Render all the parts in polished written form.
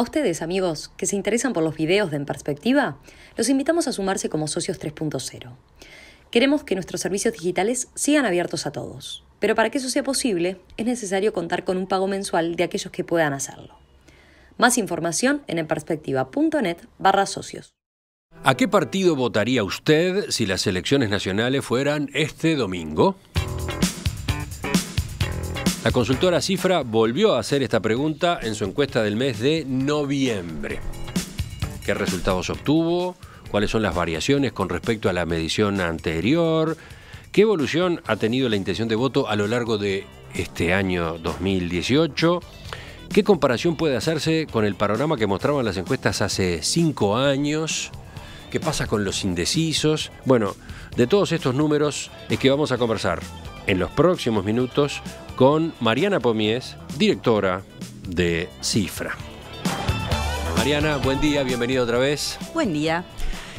A ustedes, amigos, que se interesan por los videos de En Perspectiva, los invitamos a sumarse como socios 3.0. Queremos que nuestros servicios digitales sigan abiertos a todos, pero para que eso sea posible, es necesario contar con un pago mensual de aquellos que puedan hacerlo. Más información en enperspectiva.net/socios. ¿A qué partido votaría usted si las elecciones nacionales fueran este domingo? La consultora Cifra volvió a hacer esta pregunta en su encuesta del mes de noviembre. ¿Qué resultados obtuvo? ¿Cuáles son las variaciones con respecto a la medición anterior? ¿Qué evolución ha tenido la intención de voto a lo largo de este año 2018? ¿Qué comparación puede hacerse con el panorama que mostraban las encuestas hace 5 años? ¿Qué pasa con los indecisos? Bueno, de todos estos números es que vamos a conversar en los próximos minutos con Mariana Pomies, directora de Cifra. Mariana, buen día, bienvenida otra vez. Buen día.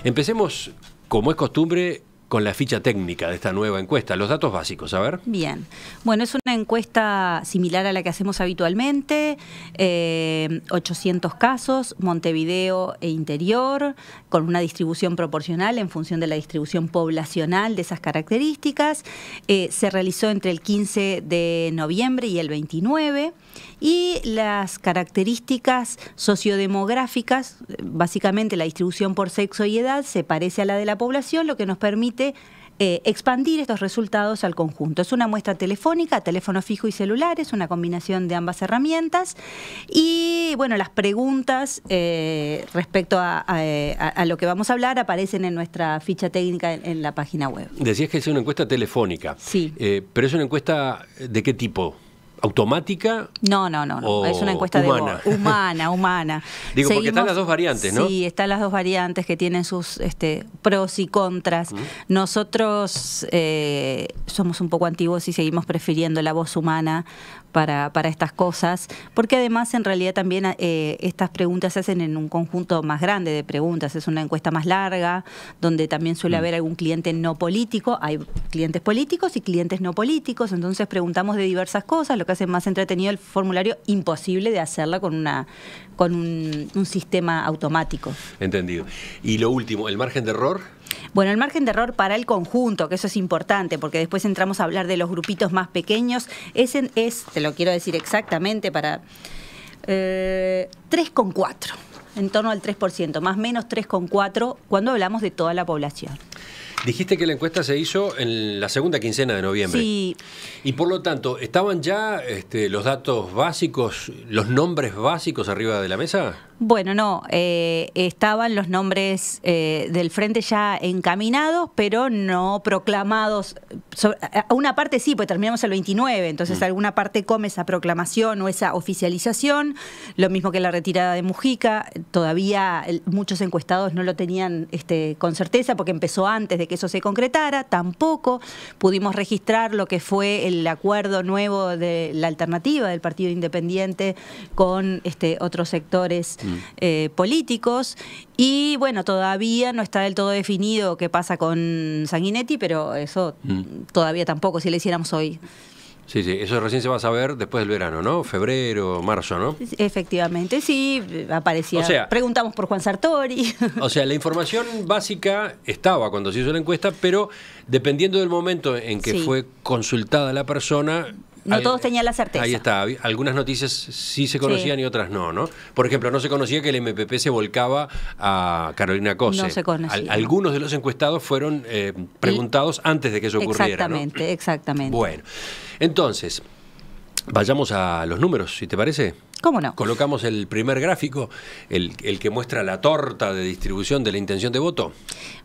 Empecemos, como es costumbre, con la ficha técnica de esta nueva encuesta, los datos básicos, a ver. Bien. Bueno, es una encuesta similar a la que hacemos habitualmente, 800 casos, Montevideo e interior, con una distribución proporcional en función de la distribución poblacional de esas características. Se realizó entre el 15 de noviembre y el 29, y las características sociodemográficas, básicamente la distribución por sexo y edad, se parece a la de la población, lo que nos permite expandir estos resultados al conjunto. Es una muestra telefónica, teléfono fijo y celulares, una combinación de ambas herramientas. Y bueno, las preguntas respecto a lo que vamos a hablar aparecen en nuestra ficha técnica en la página web. Decías que es una encuesta telefónica. Sí. Pero es una encuesta ¿de qué tipo? ¿Automática? No. Es una encuesta humana. Humana. Digo, porque están las dos variantes, ¿no? Sí, están las dos variantes que tienen sus pros y contras. Nosotros somos un poco antiguos y seguimos prefiriendo la voz humana para estas cosas, porque además en realidad también estas preguntas se hacen en un conjunto más grande de preguntas. Es una encuesta más larga, donde también suele haber algún cliente no político. Hay clientes políticos y clientes no políticos, entonces preguntamos de diversas cosas, lo que hace más entretenido el formulario, imposible de hacerla con un sistema automático. Entendido. Y lo último, ¿el margen de error? Bueno, el margen de error para el conjunto, que eso es importante, porque después entramos a hablar de los grupitos más pequeños, te lo quiero decir exactamente, para 3,4, en torno al 3%, más o menos 3,4 cuando hablamos de toda la población. Dijiste que la encuesta se hizo en la segunda quincena de noviembre. Sí. Y por lo tanto, ¿estaban ya los datos básicos, los nombres básicos arriba de la mesa? Bueno, no, estaban los nombres del frente ya encaminados, pero no proclamados. A una parte sí, pues terminamos el 29, entonces alguna parte come esa proclamación o esa oficialización, lo mismo que la retirada de Mujica. Todavía muchos encuestados no lo tenían con certeza porque empezó antes de que eso se concretara. Tampoco pudimos registrar lo que fue el acuerdo nuevo de la alternativa del Partido Independiente con otros sectores políticos. Y bueno, todavía no está del todo definido qué pasa con Sanguinetti, pero eso todavía tampoco, si lo hiciéramos hoy. Sí, eso recién se va a saber después del verano, ¿no? Febrero, marzo, ¿no? Efectivamente, sí, aparecía. O sea, preguntamos por Juan Sartori. O sea, la información básica estaba cuando se hizo la encuesta, pero dependiendo del momento en que fue consultada la persona, no todos tenían la certeza. Ahí está. Algunas noticias sí se conocían y otras no, ¿no? Por ejemplo, no se conocía que el MPP se volcaba a Carolina Cose. No se conocía. Algunos de los encuestados fueron preguntados antes de que eso ocurriera, exactamente, ¿no? Exactamente. Bueno, entonces, vayamos a los números, si te parece. ¿Cómo no? Colocamos el primer gráfico, el que muestra la torta de distribución de la intención de voto.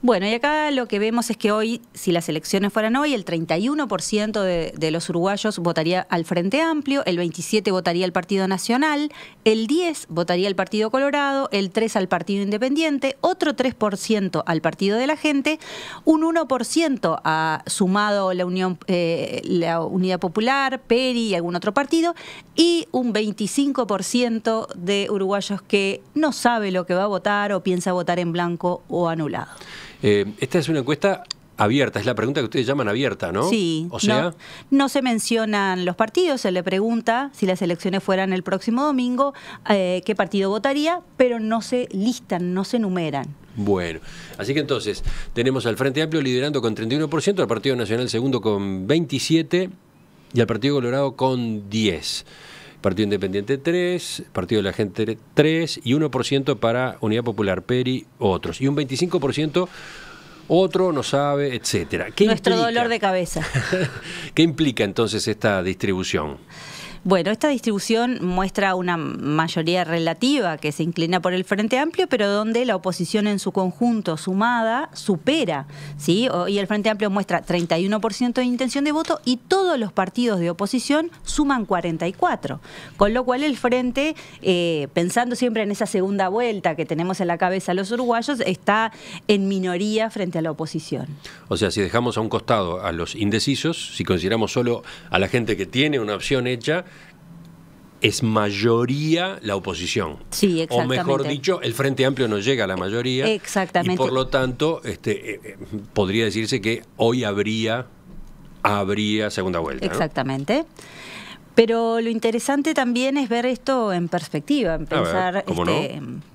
Bueno, y acá lo que vemos es que hoy, si las elecciones fueran hoy, el 31% de los uruguayos votaría al Frente Amplio, el 27% votaría al Partido Nacional, el 10% votaría al Partido Colorado, el 3% al Partido Independiente, otro 3% al Partido de la Gente, un 1% ha sumado la Unidad Popular, PERI y algún otro partido, y un 25% de uruguayos que no sabe lo que va a votar o piensa votar en blanco o anulado. Esta es una encuesta abierta, es la pregunta que ustedes llaman abierta, ¿no? Sí. O sea, no se mencionan los partidos, se le pregunta si las elecciones fueran el próximo domingo, qué partido votaría, pero no se listan, no se numeran. bueno, así que entonces tenemos al Frente Amplio liderando con 31%, al Partido Nacional segundo con 27% y al Partido Colorado con 10%. Partido Independiente 3%, Partido de la Gente 3% y 1% para Unidad Popular, PERI, otros. Y un 25% otro no sabe, etcétera. Nuestro dolor de cabeza. ¿Qué implica entonces esta distribución? Bueno, esta distribución muestra una mayoría relativa que se inclina por el Frente Amplio, pero donde la oposición en su conjunto sumada supera, ¿sí? Y el Frente Amplio muestra 31% de intención de voto y todos los partidos de oposición suman 44%. Con lo cual el Frente, pensando siempre en esa segunda vuelta que tenemos en la cabeza los uruguayos, está en minoría frente a la oposición. O sea, si dejamos a un costado a los indecisos, si consideramos solo a la gente que tiene una opción hecha, es mayoría la oposición. Sí, exactamente. O mejor dicho, el Frente Amplio no llega a la mayoría. Exactamente. Y por lo tanto, podría decirse que hoy habría segunda vuelta, ¿no? Exactamente. Pero lo interesante también es ver esto en perspectiva, pensar,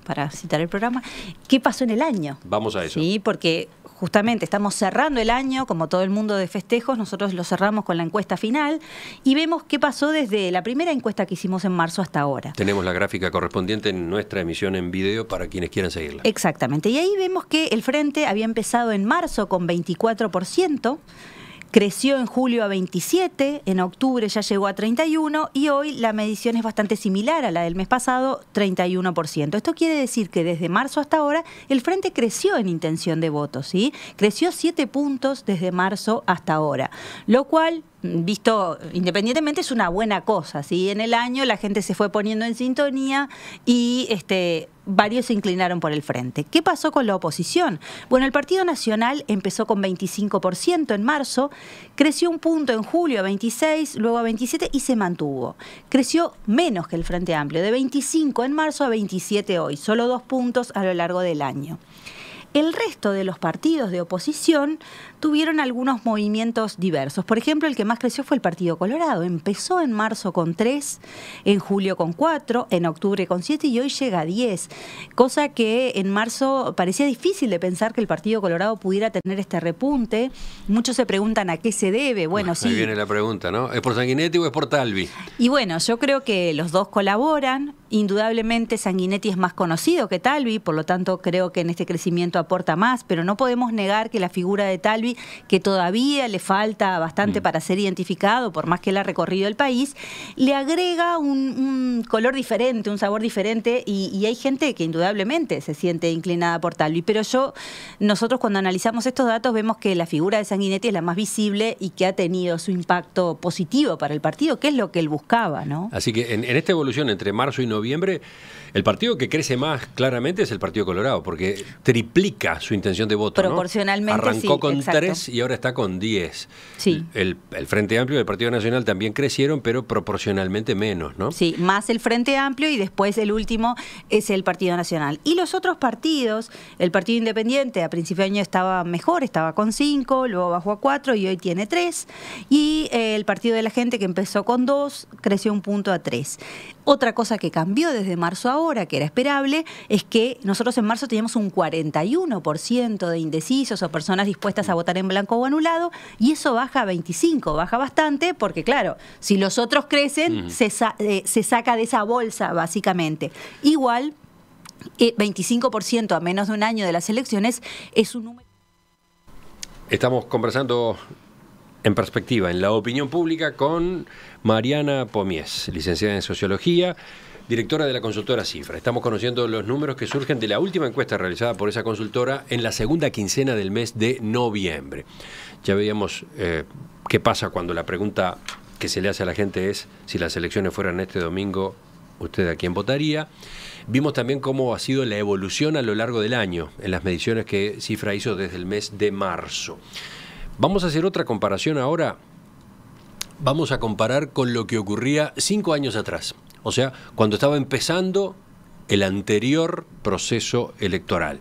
para citar el programa, ¿qué pasó en el año? Vamos a eso. Sí, porque justamente estamos cerrando el año, como todo el mundo de festejos, nosotros lo cerramos con la encuesta final y vemos qué pasó desde la primera encuesta que hicimos en marzo hasta ahora. Tenemos la gráfica correspondiente en nuestra emisión en video para quienes quieran seguirla. Exactamente, y ahí vemos que el Frente había empezado en marzo con 24%, creció en julio a 27%, en octubre ya llegó a 31% y hoy la medición es bastante similar a la del mes pasado, 31%. Esto quiere decir que desde marzo hasta ahora el Frente creció en intención de voto, ¿sí? Creció 7 puntos desde marzo hasta ahora, lo cual, visto independientemente, es una buena cosa, ¿sí? En el año la gente se fue poniendo en sintonía y varios se inclinaron por el Frente. ¿Qué pasó con la oposición? Bueno, el Partido Nacional empezó con 25% en marzo, creció un punto en julio a 26%, luego a 27% y se mantuvo. Creció menos que el Frente Amplio, de 25% en marzo a 27% hoy, solo 2 puntos a lo largo del año. El resto de los partidos de oposición tuvieron algunos movimientos diversos. Por ejemplo, el que más creció fue el Partido Colorado. Empezó en marzo con 3, en julio con 4, en octubre con 7 y hoy llega a 10. Cosa que en marzo parecía difícil de pensar que el Partido Colorado pudiera tener este repunte. Muchos se preguntan a qué se debe. Bueno, sí. Ahí viene la pregunta, ¿no? ¿Es por Sanguinetti o es por Talvi? Y bueno, yo creo que los dos colaboran. Indudablemente Sanguinetti es más conocido que Talvi, por lo tanto creo que en este crecimiento aporta más, pero no podemos negar que la figura de Talvi, que todavía le falta bastante para ser identificado, por más que él ha recorrido el país, le agrega un color diferente, un sabor diferente, y hay gente que indudablemente se siente inclinada por Talvi, pero nosotros cuando analizamos estos datos vemos que la figura de Sanguinetti es la más visible y que ha tenido su impacto positivo para el partido, que es lo que él buscaba, ¿no? Así que en esta evolución entre marzo y noviembre, el partido que crece más claramente es el Partido Colorado, porque triplica su intención de voto, proporcionalmente, ¿no? Arrancó sí, con exacto. 3 y ahora está con 10. Sí. El Frente Amplio y el Partido Nacional también crecieron, pero proporcionalmente menos, ¿no? Sí, más el Frente Amplio y después el último es el Partido Nacional. Y los otros partidos, el Partido Independiente a principio de año estaba mejor, estaba con 5, luego bajó a 4 y hoy tiene 3. Y el Partido de la Gente, que empezó con 2, creció un punto a 3. Otra cosa que cambió desde marzo a ahora, que era esperable, es que nosotros en marzo teníamos un 41% de indecisos o personas dispuestas a votar en blanco o anulado, y eso baja a 25%, baja bastante, porque claro, si los otros crecen, se saca de esa bolsa, básicamente. Igual, 25% a menos de un año de las elecciones es un número. Estamos conversando en perspectiva, en la opinión pública, con Mariana Pomies, licenciada en Sociología, directora de la consultora Cifra. Estamos conociendo los números que surgen de la última encuesta realizada por esa consultora en la segunda quincena del mes de noviembre. Ya veíamos qué pasa cuando la pregunta que se le hace a la gente es: si las elecciones fueran este domingo, ¿usted a quién votaría? Vimos también cómo ha sido la evolución a lo largo del año en las mediciones que Cifra hizo desde el mes de marzo. Vamos a hacer otra comparación ahora. Vamos a comparar con lo que ocurría 5 años atrás. O sea, cuando estaba empezando el anterior proceso electoral.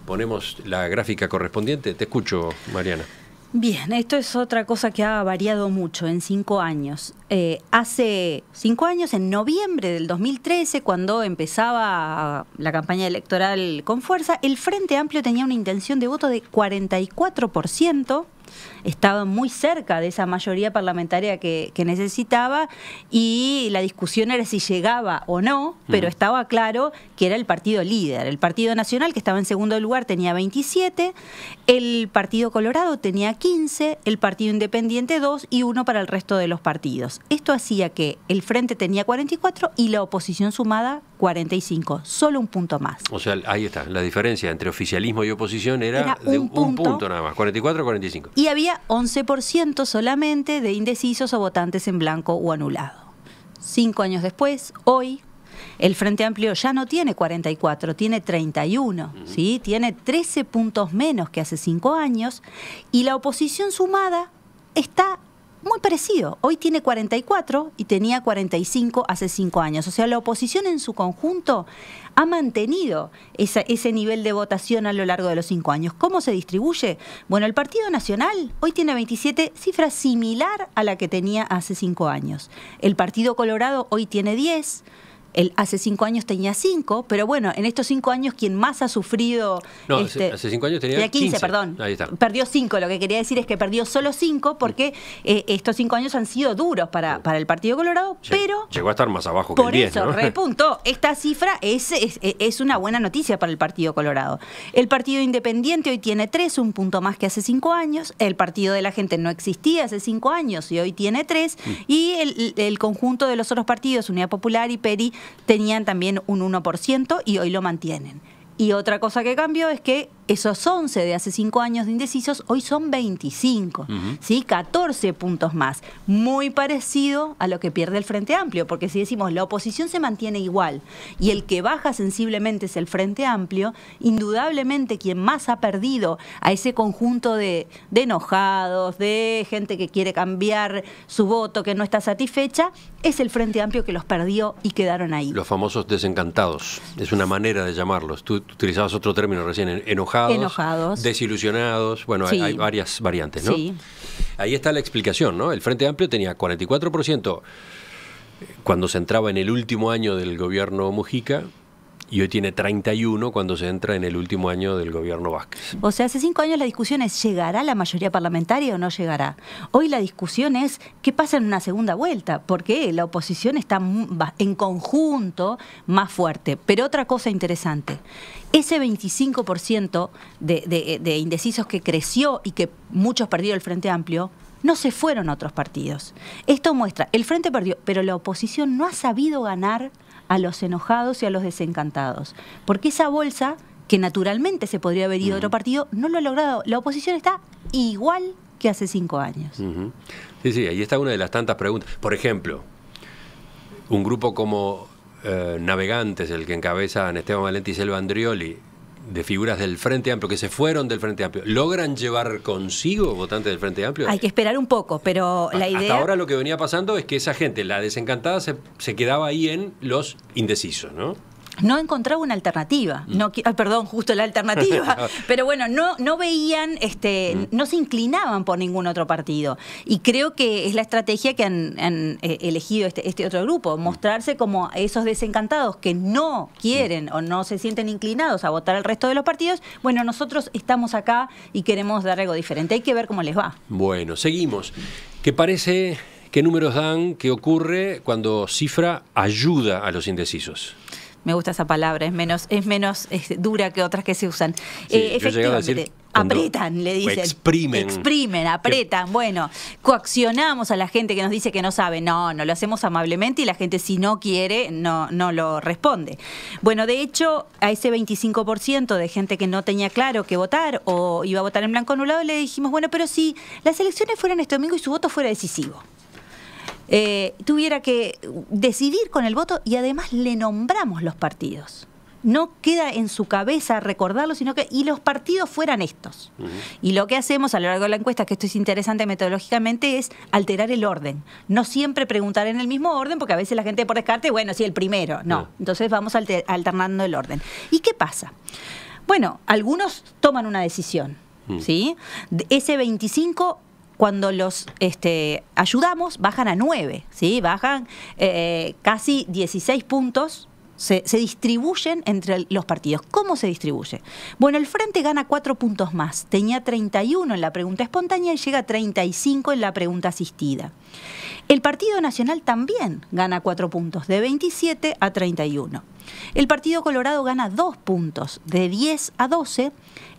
Ponemos la gráfica correspondiente. Te escucho, Mariana. Bien, esto es otra cosa que ha variado mucho en 5 años. Hace 5 años, en noviembre del 2013, cuando empezaba la campaña electoral con fuerza, el Frente Amplio tenía una intención de voto de 44%. Estaba muy cerca de esa mayoría parlamentaria que necesitaba, y la discusión era si llegaba o no, pero estaba claro que era el partido líder. El Partido Nacional, que estaba en segundo lugar, tenía 27, el Partido Colorado tenía 15, el Partido Independiente 2 y 1 para el resto de los partidos. Esto hacía que el Frente tenía 44 y la oposición sumada 45, solo un punto más. O sea, ahí está, la diferencia entre oficialismo y oposición era de un punto nada más, 44 a 45. Y había 11% solamente de indecisos o votantes en blanco o anulado. 5 años después, hoy, el Frente Amplio ya no tiene 44, tiene 31, ¿sí? Tiene 13 puntos menos que hace 5 años, y la oposición sumada está muy parecido. Hoy tiene 44 y tenía 45 hace 5 años. O sea, la oposición en su conjunto ha mantenido ese nivel de votación a lo largo de los 5 años. ¿Cómo se distribuye? Bueno, el Partido Nacional hoy tiene 27, cifra similar a la que tenía hace 5 años. El Partido Colorado hoy tiene 10. Hace 5 años tenía 5, pero bueno, en estos 5 años quien más ha sufrido... No, hace 5 años tenía 15, perdón. Ahí está. Perdió 5, lo que quería decir es que perdió solo 5 porque estos 5 años han sido duros para el Partido Colorado, pero... Llegó a estar más abajo que el 10, ¿no? Por eso, repuntó. Esta cifra es una buena noticia para el Partido Colorado. El Partido Independiente hoy tiene 3, un punto más que hace 5 años. El Partido de la Gente no existía hace 5 años y hoy tiene 3. Y el conjunto de los otros partidos, Unidad Popular y PERI, tenían también un 1% y hoy lo mantienen. Y otra cosa que cambió es que esos 11 de hace 5 años de indecisos hoy son 25, ¿sí? 14 puntos más. Muy parecido a lo que pierde el Frente Amplio, porque si decimos la oposición se mantiene igual y el que baja sensiblemente es el Frente Amplio, indudablemente quien más ha perdido a ese conjunto de enojados, de gente que quiere cambiar su voto, que no está satisfecha, es el Frente Amplio, que los perdió y quedaron ahí. Los famosos desencantados, es una manera de llamarlos. Tú utilizabas otro término recién, enojados, desilusionados, bueno, sí. hay varias variantes, ¿no? Sí. Ahí está la explicación, ¿no? El Frente Amplio tenía 44% cuando se entraba en el último año del gobierno Mujica, y hoy tiene 31 cuando se entra en el último año del gobierno Vázquez. O sea, hace 5 años la discusión es ¿llegará la mayoría parlamentaria o no llegará? Hoy la discusión es ¿qué pasa en una segunda vuelta? Porque la oposición está en conjunto más fuerte. Pero otra cosa interesante, ese 25% de indecisos que creció y que muchos perdieron el Frente Amplio, no se fueron a otros partidos. Esto muestra, el Frente perdió, pero la oposición no ha sabido ganar a los enojados y a los desencantados. Porque esa bolsa, que naturalmente se podría haber ido a otro partido, no lo ha logrado. La oposición está igual que hace 5 años. Sí, ahí está una de las tantas preguntas. Por ejemplo, un grupo como Navegantes, el que encabezan Esteban Valenti y Selva Andrioli, de figuras del Frente Amplio, que se fueron del Frente Amplio, ¿logran llevar consigo votantes del Frente Amplio? Hay que esperar un poco, pero la idea... Hasta ahora lo que venía pasando es que esa gente, la desencantada, se quedaba ahí en los indecisos, ¿no? No encontraba una alternativa. No, perdón, justo la alternativa. Pero bueno, no veían, no se inclinaban por ningún otro partido. Y creo que es la estrategia que han elegido este otro grupo, mostrarse como esos desencantados que no quieren o no se sienten inclinados a votar al resto de los partidos. Bueno, nosotros estamos acá y queremos dar algo diferente. Hay que ver cómo les va. Bueno, seguimos. ¿Qué parece, qué números dan, qué ocurre cuando Cifra ayuda a los indecisos? Me gusta esa palabra, es menos dura que otras que se usan. Sí, efectivamente, apretan, le dicen. Exprimen, apretan. Sí. Bueno, coaccionamos a la gente que nos dice que no sabe. No lo hacemos amablemente y la gente, si no quiere, no lo responde. Bueno, de hecho, a ese 25% de gente que no tenía claro qué votar o iba a votar en blanco anulado, le dijimos, bueno, pero si las elecciones fueran este domingo y su voto fuera decisivo, tuviera que decidir con el voto, y además le nombramos los partidos. No queda en su cabeza recordarlo, sino que y los partidos fueran estos. Y lo que hacemos a lo largo de la encuesta, que esto es interesante metodológicamente, es alterar el orden. No siempre preguntar en el mismo orden, porque a veces la gente por descarte, bueno, sí, el primero. No. Entonces vamos alternando el orden. ¿Y qué pasa? Bueno, algunos toman una decisión. ¿sí? Ese 25, cuando los ayudamos, bajan a 9, ¿sí? Bajan casi 16 puntos. Se distribuyen entre los partidos. ¿Cómo se distribuye? Bueno, el Frente gana 4 puntos más. Tenía 31 en la pregunta espontánea y llega a 35 en la pregunta asistida. El Partido Nacional también gana 4 puntos, de 27 a 31. El Partido Colorado gana 2 puntos, de 10 a 12.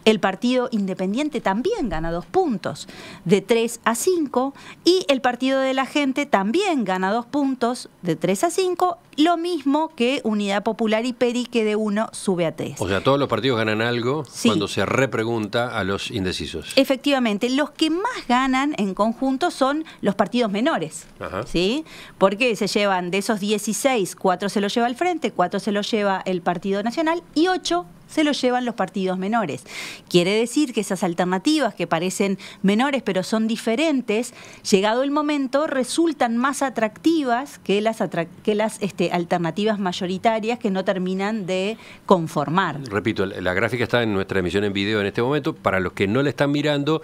El Partido Independiente también gana 2 puntos, de 3 a 5. Y el Partido de la Gente también gana 2 puntos, de 3 a 5. Lo mismo que Unidad Popular y PERI, que de 1 sube a 3. O sea, todos los partidos ganan algo cuando se repregunta a los indecisos. Efectivamente, los que más ganan en conjunto son los partidos menores. Ajá. ¿Sí? Porque se llevan de esos 16, 4 se los lleva el Frente, 4 se los lleva el Partido Nacional y 8 se los llevan los partidos menores. Quiere decir que esas alternativas que parecen menores pero son diferentes, llegado el momento, resultan más atractivas que las alternativas mayoritarias que no terminan de conformar. Repito, la gráfica está en nuestra emisión en video en este momento. Para los que no la están mirando,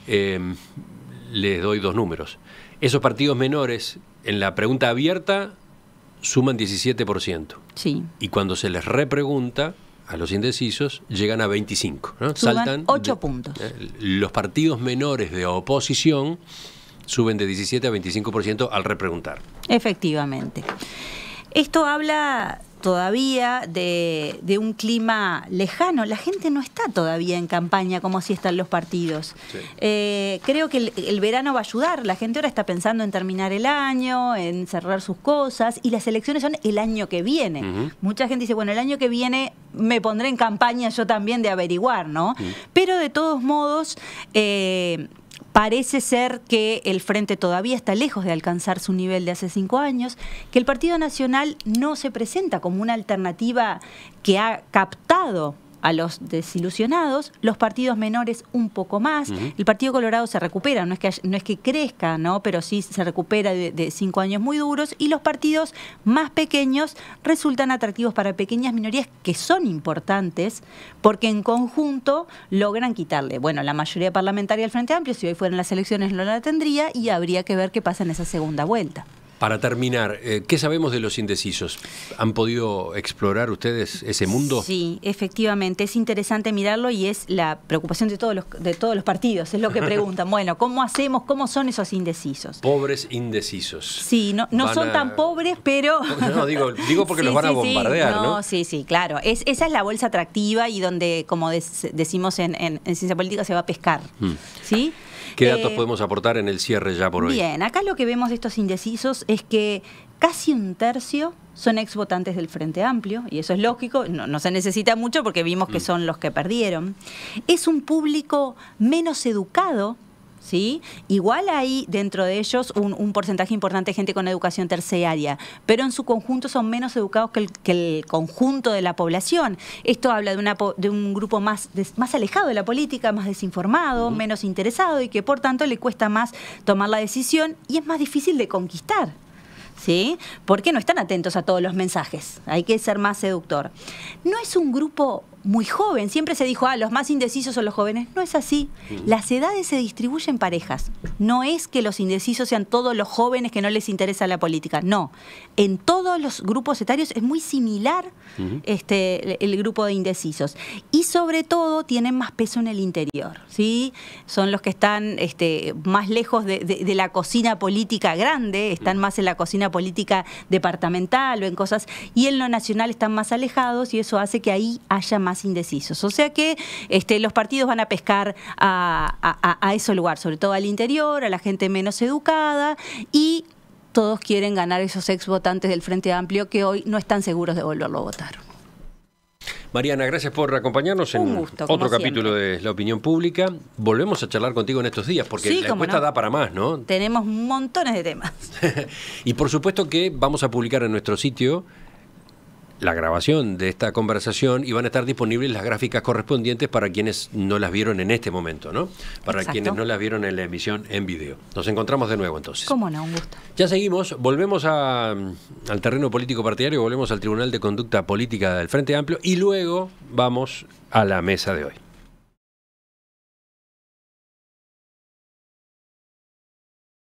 les doy 2 números. Esos partidos menores en la pregunta abierta suman 17%. Sí. Y cuando se les repregunta a los indecisos, llegan a 25. ¿no? Suban Saltan 8 puntos. Los partidos menores de oposición suben de 17 a 25% al repreguntar. Efectivamente. Esto habla todavía de un clima lejano. La gente no está todavía en campaña como si están los partidos. Sí. Creo que el verano va a ayudar. La gente ahora está pensando en terminar el año, en cerrar sus cosas, y las elecciones son el año que viene. Mucha gente dice, bueno, el año que viene me pondré en campaña yo también de averiguar, ¿no? Pero de todos modos, parece ser que el Frente todavía está lejos de alcanzar su nivel de hace 5 años, que el Partido Nacional no se presenta como una alternativa que ha captado a los desilusionados, los partidos menores un poco más. El Partido Colorado se recupera, no es que crezca, ¿no? Pero sí se recupera de 5 años muy duros, y los partidos más pequeños resultan atractivos para pequeñas minorías que son importantes porque en conjunto logran quitarle, bueno, la mayoría parlamentaria del Frente Amplio. Si hoy fueran las elecciones no la tendría, y habría que ver qué pasa en esa segunda vuelta. Para terminar, ¿qué sabemos de los indecisos? ¿Han podido explorar ustedes ese mundo? Sí, efectivamente, es interesante mirarlo, y es la preocupación de todos los partidos, es lo que preguntan. Bueno, ¿cómo hacemos? ¿Cómo son esos indecisos? Pobres indecisos. Sí, no son tan pobres, pero... No, digo porque los van a bombardear, ¿no? Sí, claro. Esa es la bolsa atractiva, y donde, como decimos en ciencia política, se va a pescar. ¿Sí? ¿Qué datos podemos aportar en el cierre ya por hoy? Bien, acá lo que vemos de estos indecisos es que casi 1/3 son exvotantes del Frente Amplio, y eso es lógico, no se necesita mucho porque vimos que son los que perdieron. Es un público menos educado, ¿sí? Igual hay dentro de ellos un porcentaje importante de gente con educación terciaria, pero en su conjunto son menos educados que el conjunto de la población. Esto habla de un grupo más alejado de la política, más desinformado, menos interesado, y que por tanto le cuesta más tomar la decisión y es más difícil de conquistar. ¿Sí? Porque no están atentos a todos los mensajes. Hay que ser más seductor. No es un grupo muy joven. Siempre se dijo, los más indecisos son los jóvenes. No es así. Las edades se distribuyen parejas. No es que los indecisos sean todos los jóvenes que no les interesa la política. No. En todos los grupos etarios es muy similar el grupo de indecisos. Y sobre todo tienen más peso en el interior. ¿Sí? Son los que están más lejos de la cocina política grande, están más en la cocina política departamental o en cosas, y en lo nacional están más alejados, y eso hace que ahí haya más indecisos. O sea que los partidos van a pescar a ese lugar, sobre todo al interior, a la gente menos educada, y todos quieren ganar esos exvotantes del Frente Amplio que hoy no están seguros de volverlo a votar. Mariana, gracias por acompañarnos en otro capítulo de La Opinión Pública. Volvemos a charlar contigo en estos días, porque la encuesta da para más, ¿no? Tenemos montones de temas. Y por supuesto que vamos a publicar en nuestro sitio la grabación de esta conversación, y van a estar disponibles las gráficas correspondientes para quienes no las vieron en este momento, ¿no? Para quienes no las vieron en la emisión en video. Nos encontramos de nuevo entonces. Cómo no, un gusto. Ya seguimos, volvemos al terreno político partidario, volvemos al Tribunal de Conducta Política del Frente Amplio, y luego vamos a la mesa de hoy.